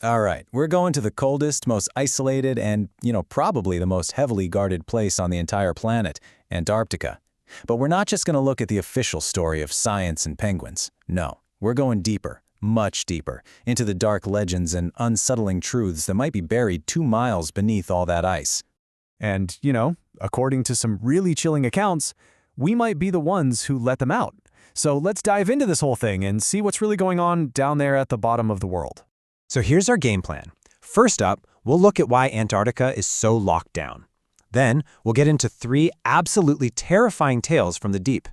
All right, we're going to the coldest, most isolated, and, probably the most heavily guarded place on the entire planet, Antarctica. But we're not just going to look at the official story of science and penguins. No, we're going deeper, much deeper, into the dark legends and unsettling truths that might be buried 2 miles beneath all that ice. And, according to some really chilling accounts, we might be the ones who let them out. So let's dive into this whole thing and see what's really going on down there at the bottom of the world. So here's our game plan. First up, we'll look at why Antarctica is so locked down. Then, we'll get into 3 absolutely terrifying tales from the deep.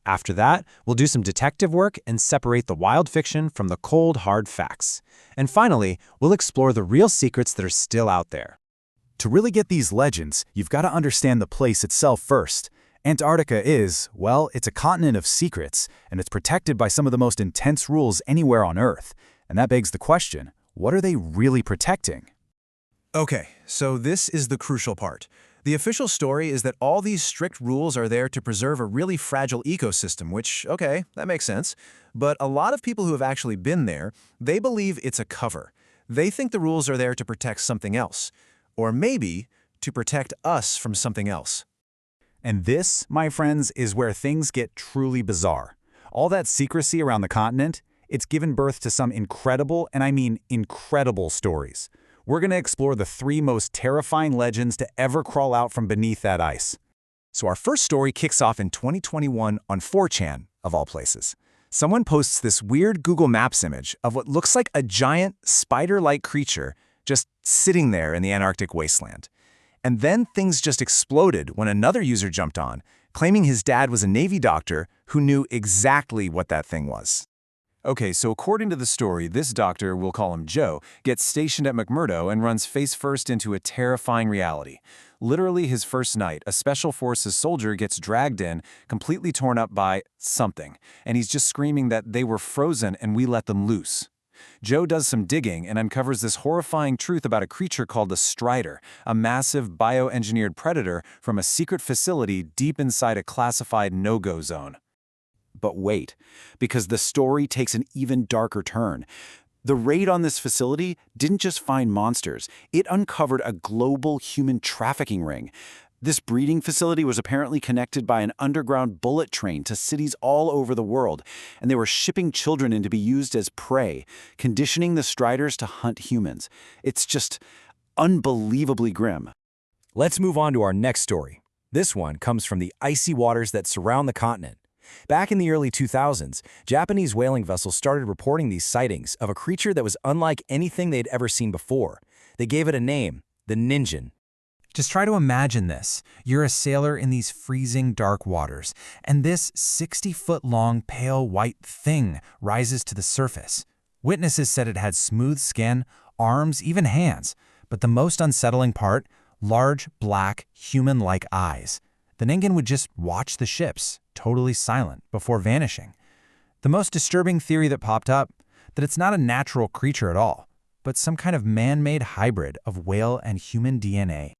After that, we'll do some detective work and separate the wild fiction from the cold, hard facts. And finally, we'll explore the real secrets that are still out there. To really get these legends, you've got to understand the place itself first. Antarctica is, well, it's a continent of secrets, and it's protected by some of the most intense rules anywhere on Earth. And that begs the question, what are they really protecting? Okay, so this is the crucial part. The official story is that all these strict rules are there to preserve a really fragile ecosystem, which, okay, that makes sense. But a lot of people who have actually been there, they believe it's a cover. They think the rules are there to protect something else. Or maybe to protect us from something else. And this, my friends, is where things get truly bizarre. All that secrecy around the continent, it's given birth to some incredible, and I mean incredible stories. We're going to explore the 3 most terrifying legends to ever crawl out from beneath that ice. So our first story kicks off in 2021 on 4chan, of all places. Someone posts this weird Google Maps image of what looks like a giant, spider-like creature just sitting there in the Antarctic wasteland. And then things just exploded when another user jumped on, claiming his dad was a Navy doctor who knew exactly what that thing was. Okay, so according to the story, this doctor, we'll call him Joe, gets stationed at McMurdo and runs face first into a terrifying reality. Literally his first night, a Special Forces soldier gets dragged in, completely torn up by something, and he's just screaming that they were frozen and we let them loose. Joe does some digging and uncovers this horrifying truth about a creature called the Strider, a massive bioengineered predator from a secret facility deep inside a classified no-go zone. But wait, because the story takes an even darker turn. The raid on this facility didn't just find monsters, it uncovered a global human trafficking ring. This breeding facility was apparently connected by an underground bullet train to cities all over the world, and they were shipping children in to be used as prey, conditioning the Striders to hunt humans. It's just unbelievably grim. Let's move on to our next story. This one comes from the icy waters that surround the continent. Back in the early 2000s, Japanese whaling vessels started reporting these sightings of a creature that was unlike anything they'd ever seen before. They gave it a name, the Ningen. Just try to imagine this. You're a sailor in these freezing dark waters, and this 60-foot-long pale white thing rises to the surface. Witnesses said it had smooth skin, arms, even hands. But the most unsettling part, large, black, human-like eyes. The Ningen would just watch the ships, totally silent, before vanishing. The most disturbing theory that popped up, that it's not a natural creature at all, but some kind of man-made hybrid of whale and human DNA.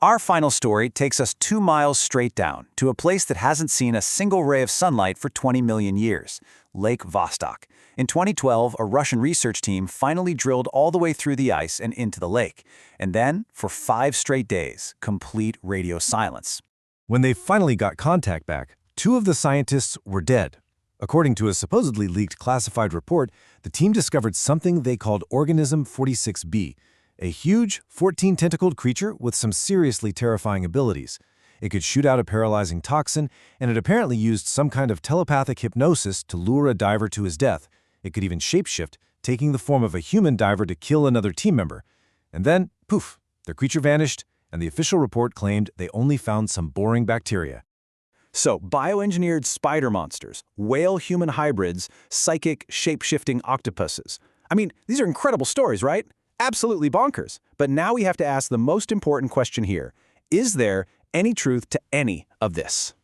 Our final story takes us 2 miles straight down to a place that hasn't seen a single ray of sunlight for 20 million years, Lake Vostok. In 2012, a Russian research team finally drilled all the way through the ice and into the lake. And then, for 5 straight days, complete radio silence. When they finally got contact back, 2 of the scientists were dead. According to a supposedly leaked classified report, the team discovered something they called Organism 46b, a huge, 14-tentacled creature with some seriously terrifying abilities. It could shoot out a paralyzing toxin, and it apparently used some kind of telepathic hypnosis to lure a diver to his death. It could even shapeshift, taking the form of a human diver to kill another team member. And then, poof, the creature vanished, and the official report claimed they only found some boring bacteria. So, bioengineered spider monsters, whale-human hybrids, psychic, shape-shifting octopuses. I mean, these are incredible stories, right? Absolutely bonkers. But now we have to ask the most important question here. Is there any truth to any of this?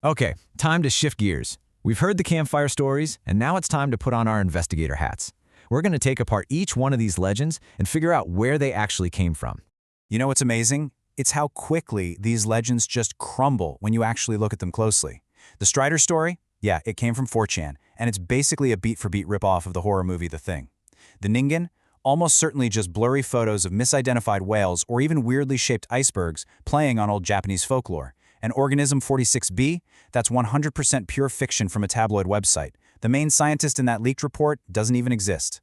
Okay, time to shift gears. We've heard the campfire stories, and now it's time to put on our investigator hats. We're going to take apart each one of these legends and figure out where they actually came from. You know what's amazing? It's how quickly these legends just crumble when you actually look at them closely. The Strider story? Yeah, it came from 4chan, and it's basically a beat-for-beat ripoff of the horror movie The Thing. The Ningen? Almost certainly just blurry photos of misidentified whales or even weirdly shaped icebergs playing on old Japanese folklore. And Organism 46b? That's 100% pure fiction from a tabloid website. The main scientist in that leaked report doesn't even exist.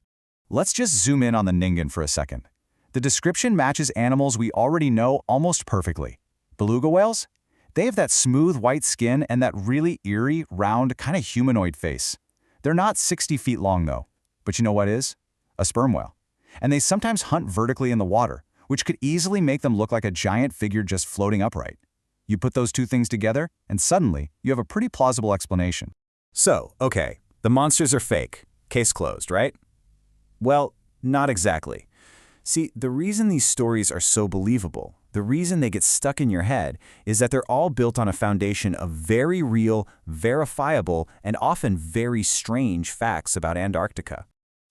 Let's just zoom in on the Ningen for a second. The description matches animals we already know almost perfectly. Beluga whales? They have that smooth white skin and that really eerie, round, kind of humanoid face. They're not 60 feet long though. But you know what is? A sperm whale. And they sometimes hunt vertically in the water, which could easily make them look like a giant figure just floating upright. You put those two things together, and suddenly you have a pretty plausible explanation. So, okay, the monsters are fake. Case closed, right? Well, not exactly. See, the reason these stories are so believable, the reason they get stuck in your head, is that they're all built on a foundation of very real, verifiable, and often very strange facts about Antarctica.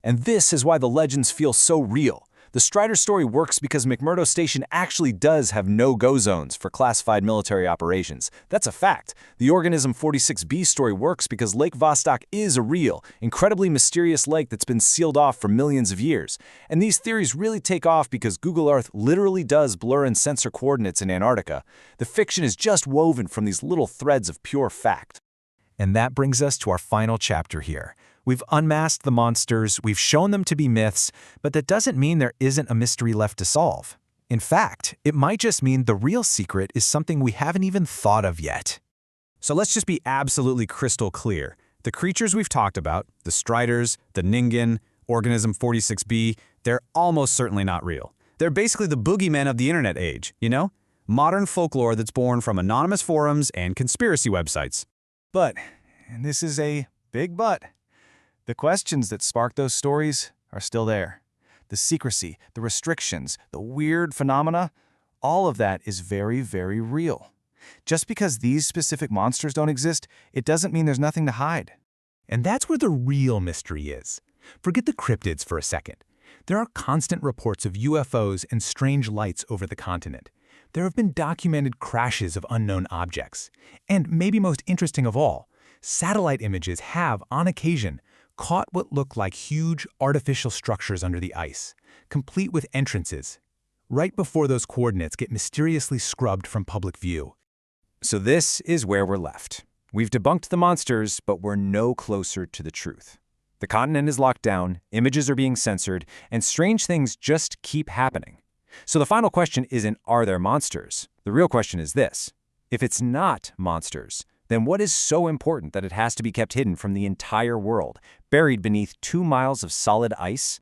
And this is why the legends feel so real. The Strider story works because McMurdo Station actually does have no-go zones for classified military operations. That's a fact. The Organism 46b story works because Lake Vostok is a real, incredibly mysterious lake that's been sealed off for millions of years. And these theories really take off because Google Earth literally does blur and censor coordinates in Antarctica. The fiction is just woven from these little threads of pure fact. And that brings us to our final chapter here. We've unmasked the monsters, we've shown them to be myths, but that doesn't mean there isn't a mystery left to solve. In fact, it might just mean the real secret is something we haven't even thought of yet. So let's just be absolutely crystal clear. The creatures we've talked about, the Striders, the Ningen, Organism 46b, they're almost certainly not real. They're basically the boogeymen of the internet age, you know? Modern folklore that's born from anonymous forums and conspiracy websites. But, and this is a big but, the questions that spark those stories are still there. The secrecy, the restrictions, the weird phenomena, all of that is very, very real. Just because these specific monsters don't exist, it doesn't mean there's nothing to hide. And that's where the real mystery is. Forget the cryptids for a second. There are constant reports of UFOs and strange lights over the continent. There have been documented crashes of unknown objects. And maybe most interesting of all, satellite images have, on occasion, caught what look like huge artificial structures under the ice, complete with entrances, right before those coordinates get mysteriously scrubbed from public view. So this is where we're left. We've debunked the monsters, but we're no closer to the truth. The continent is locked down, images are being censored, and strange things just keep happening. So the final question isn't, are there monsters? The real question is this: if it's not monsters, then what is so important that it has to be kept hidden from the entire world, buried beneath 2 miles of solid ice?